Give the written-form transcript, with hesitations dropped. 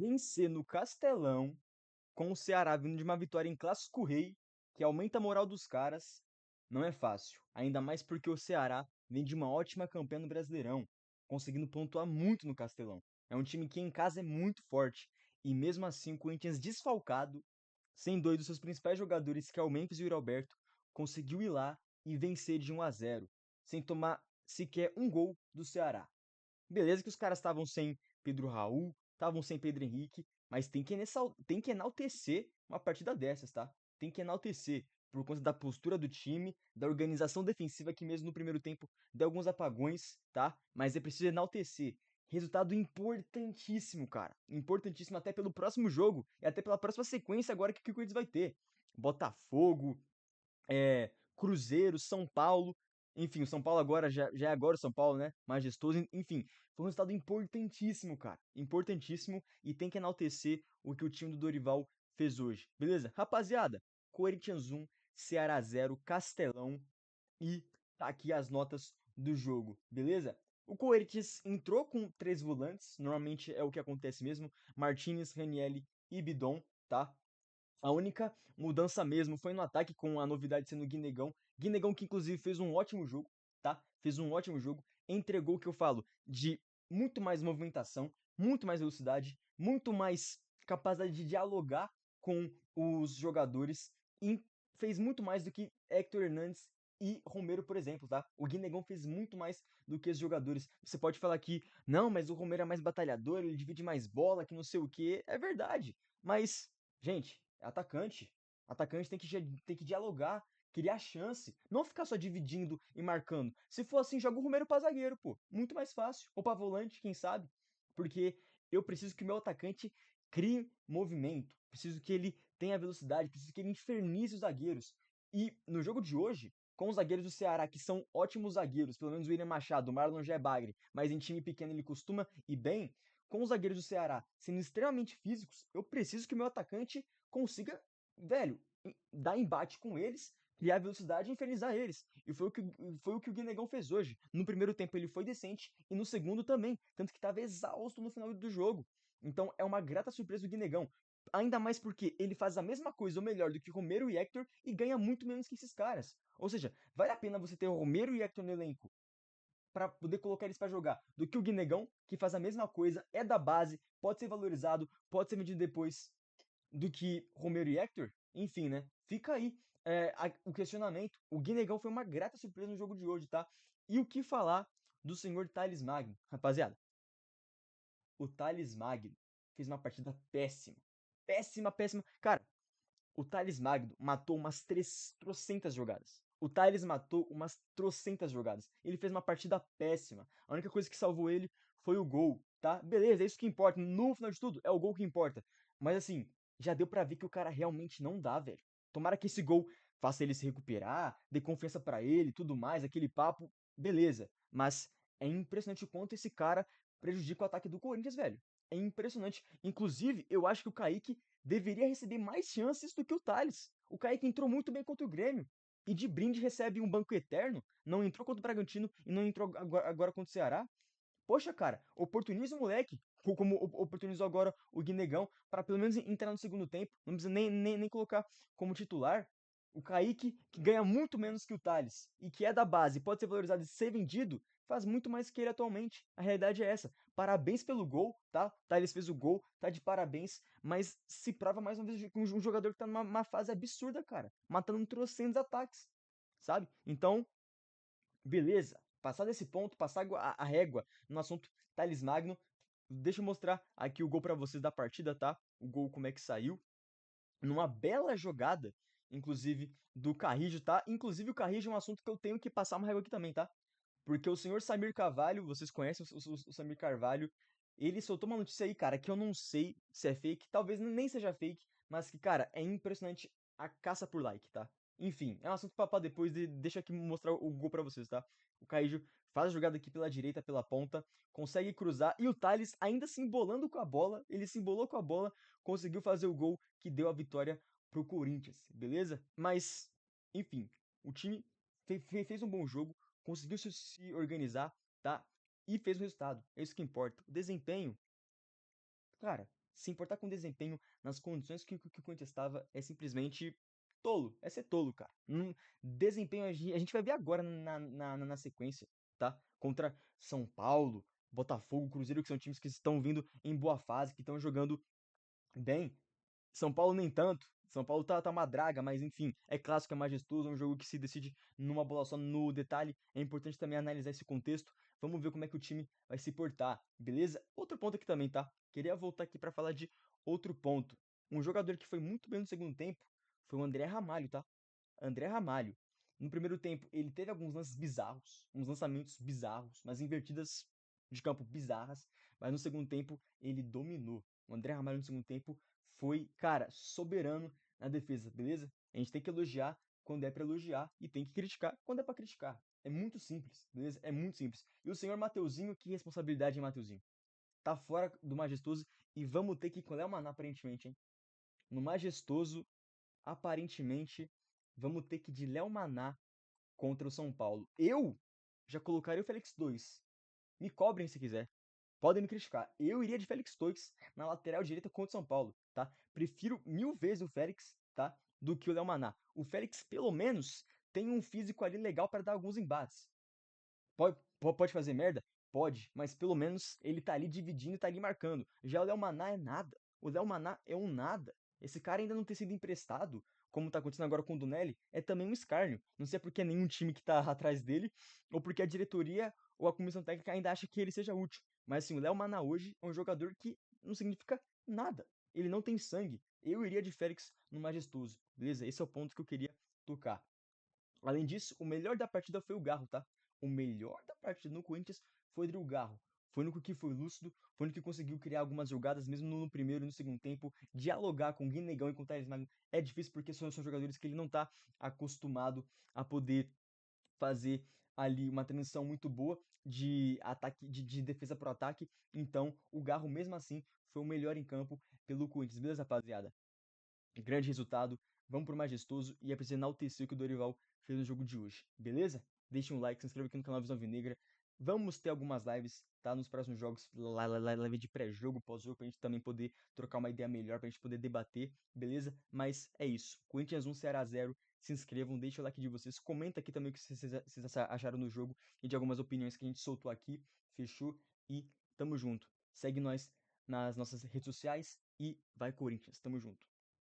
Vencer no Castelão, com o Ceará vindo de uma vitória em Clássico Rei, que aumenta a moral dos caras, não é fácil. Ainda mais porque o Ceará vem de uma ótima campanha no Brasileirão, conseguindo pontuar muito no Castelão. É um time que em casa é muito forte. E mesmo assim, o Corinthians desfalcado, sem dois dos seus principais jogadores, que é o Memphis e o Alberto, conseguiu ir lá e vencer de 1-0, sem tomar sequer um gol do Ceará. Beleza que os caras estavam sem Pedro Raul, estavam sem Pedro Henrique, mas tem que enaltecer uma partida dessas, tá? Tem que enaltecer por conta da postura do time, da organização defensiva que mesmo no primeiro tempo deu alguns apagões, tá? Mas é preciso enaltecer. Resultado importantíssimo, cara. Importantíssimo até pelo próximo jogo e até pela próxima sequência agora que o Corinthians vai ter. Botafogo, Cruzeiro, São Paulo. Enfim, o São Paulo agora já é agora o São Paulo, né? Majestoso. Enfim, foi um resultado importantíssimo, cara. Importantíssimo. E tem que enaltecer o que o time do Dorival fez hoje. Beleza? Rapaziada, Corinthians 1, Ceará 0, Castelão. E tá aqui as notas do jogo, beleza? O Corinthians entrou com três volantes, normalmente é o que acontece mesmo: Martinez, Ranielli e Bidon, tá? A única mudança mesmo foi no ataque, com a novidade sendo o Guinegão. Guinegão que inclusive fez um ótimo jogo, tá? Fez um ótimo jogo. Entregou o que eu falo de muito mais movimentação, muito mais velocidade, muito mais capacidade de dialogar com os jogadores e fez muito mais do que Hector Hernandes e Romero, por exemplo, tá? O Guinegão fez muito mais do que os jogadores. Você pode falar que, não, mas o Romero é mais batalhador, ele divide mais bola, que não sei o que. É verdade. Mas, gente, é atacante. Atacante tem que dialogar, criar chance. Não ficar só dividindo e marcando. Se for assim, joga o Romero pra zagueiro, pô. Muito mais fácil. Ou pra volante, quem sabe? Porque eu preciso que o meu atacante crie movimento. Preciso que ele tenha velocidade. Preciso que ele infernize os zagueiros. E no jogo de hoje, com os zagueiros do Ceará, que são ótimos zagueiros, pelo menos o William Machado, o Marlon já é bagre, mas em time pequeno ele costuma ir bem. Com os zagueiros do Ceará sendo extremamente físicos, eu preciso que o meu atacante consiga, velho, dar embate com eles, criar velocidade e infernizar eles. E foi o que o Guinegão fez hoje. No primeiro tempo ele foi decente e no segundo também, tanto que estava exausto no final do jogo. Então é uma grata surpresa o Guinegão. Ainda mais porque ele faz a mesma coisa ou melhor do que Romero e Hector e ganha muito menos que esses caras. Ou seja, vale a pena você ter o Romero e Hector no elenco para poder colocar eles para jogar do que o Guinegão, que faz a mesma coisa, é da base, pode ser valorizado, pode ser vendido depois do que Romero e Hector. Enfim, né? Fica aí o questionamento. O Guinegão foi uma grata surpresa no jogo de hoje, tá? E o que falar do senhor Thales Magno? Rapaziada, o Thales Magno fez uma partida péssima. Péssima, péssima. Cara, o Thales Magno matou umas trocentas jogadas. O Thales matou umas trocentas jogadas. Ele fez uma partida péssima. A única coisa que salvou ele foi o gol, tá? Beleza, é isso que importa. No final de tudo, é o gol que importa. Mas assim, já deu pra ver que o cara realmente não dá, velho. Tomara que esse gol faça ele se recuperar, dê confiança pra ele, tudo mais, aquele papo, beleza. Mas é impressionante o quanto esse cara prejudica o ataque do Corinthians, velho. É impressionante. Inclusive, eu acho que o Kaique deveria receber mais chances do que o Thales. O Kaique entrou muito bem contra o Grêmio. E de brinde recebe um banco eterno. Não entrou contra o Bragantino e não entrou agora contra o Ceará. Poxa, cara, oportuniza o moleque. Como oportunizou agora o Guinegão, para pelo menos entrar no segundo tempo. Não precisa nem colocar como titular. O Kaique, que ganha muito menos que o Thales e que é da base, pode ser valorizado e ser vendido, faz muito mais que ele atualmente. A realidade é essa. Parabéns pelo gol, tá? O Thales fez o gol, tá de parabéns, mas se prova mais uma vez com um jogador que tá numa fase absurda, cara. Matando trocentos ataques, sabe? Então, beleza. Passar desse ponto, passar a régua no assunto Thales Magno. Deixa eu mostrar aqui o gol pra vocês da partida, tá? O gol como é que saiu. Numa bela jogada, inclusive, do Carrijo, tá? Inclusive o Carrijo é um assunto que eu tenho que passar uma régua aqui também, tá? Porque o senhor Samir Carvalho, vocês conhecem o Samir Carvalho, ele soltou uma notícia aí, cara, que eu não sei se é fake, talvez nem seja fake, mas que, cara, é impressionante a caça por like, tá? Enfim, é um assunto pra depois, deixa aqui mostrar o gol pra vocês, tá? O Kaijo faz a jogada aqui pela direita, pela ponta, consegue cruzar, e o Thales ainda se embolando com a bola, ele se embolou com a bola, conseguiu fazer o gol que deu a vitória pro Corinthians, beleza? Mas, enfim, o time fez um bom jogo, conseguiu se organizar, tá? E fez o resultado. É isso que importa. O desempenho, cara, Se importar com desempenho nas condições que o Corinthians estava é simplesmente tolo. É ser tolo, cara. Desempenho a gente vai ver agora na sequência, tá? Contra São Paulo, Botafogo, Cruzeiro, que são times que estão vindo em boa fase, que estão jogando bem. São Paulo nem tanto. São Paulo tá uma draga, mas enfim, é clássico, é majestoso, é um jogo que se decide numa bola só no detalhe. É importante também analisar esse contexto. Vamos ver como é que o time vai se portar, beleza? Outro ponto aqui também, tá? Queria voltar aqui para falar de outro ponto. Um jogador que foi muito bem no segundo tempo foi o André Ramalho, tá? André Ramalho. No primeiro tempo, ele teve alguns lances bizarros, uns lançamentos bizarros, umas invertidas de campo bizarras, mas no segundo tempo ele dominou. O André Ramalho no segundo tempo foi, cara, soberano na defesa, beleza? A gente tem que elogiar quando é pra elogiar e tem que criticar quando é pra criticar. É muito simples, beleza? É muito simples. E o senhor Mateuzinho, que responsabilidade, hein, Mateuzinho? Tá fora do Majestoso e vamos ter que ir com o Léo Maná, aparentemente, hein? No Majestoso, aparentemente, vamos ter que ir de Léo Maná contra o São Paulo. Eu já colocaria o Félix 2. Me cobrem se quiser. Podem me criticar. Eu iria de Félix Torres na lateral direita contra o São Paulo, tá? Prefiro mil vezes o Félix, tá? Do que o Léo Maná. O Félix, pelo menos, tem um físico ali legal para dar alguns embates. Pode fazer merda? Pode, mas pelo menos ele tá ali dividindo e tá ali marcando. Já o Léo Maná é nada. O Léo Maná é um nada. Esse cara ainda não ter sido emprestado, como tá acontecendo agora com o Dunelli, é também um escárnio. Não sei porque nenhum time que tá atrás dele, ou porque a diretoria ou a comissão técnica ainda acha que ele seja útil. Mas assim, o Léo Maná hoje é um jogador que não significa nada. Ele não tem sangue. Eu iria de Félix no Majestoso, beleza? Esse é o ponto que eu queria tocar. Além disso, o melhor da partida foi o Garro, tá? O melhor da partida no Corinthians foi o Garro. Foi o único que foi lúcido, foi o único que conseguiu criar algumas jogadas, mesmo no primeiro e no segundo tempo. Dialogar com o Guinegão e com o Thales Magno é difícil porque são jogadores que ele não tá acostumado a poder fazer ali uma transição muito boa de ataque, de defesa para o ataque. Então, o Garro, mesmo assim, foi o melhor em campo pelo Corinthians. Beleza, rapaziada? Grande resultado, vamos pro majestoso e é preciso enaltecer o que o Dorival fez no jogo de hoje, beleza? Deixe um like, se inscreva aqui no canal Visão Vinegra. Vamos ter algumas lives, tá? Nos próximos jogos, live de pré-jogo, pós-jogo, pra gente também poder trocar uma ideia melhor, pra gente poder debater, beleza? Mas é isso. Corinthians 1, Ceará 0. Se inscrevam, deixa o like de vocês. Comenta aqui também o que vocês acharam no jogo e de algumas opiniões que a gente soltou aqui. Fechou? E tamo junto. Segue nós nas nossas redes sociais e vai Corinthians. Tamo junto.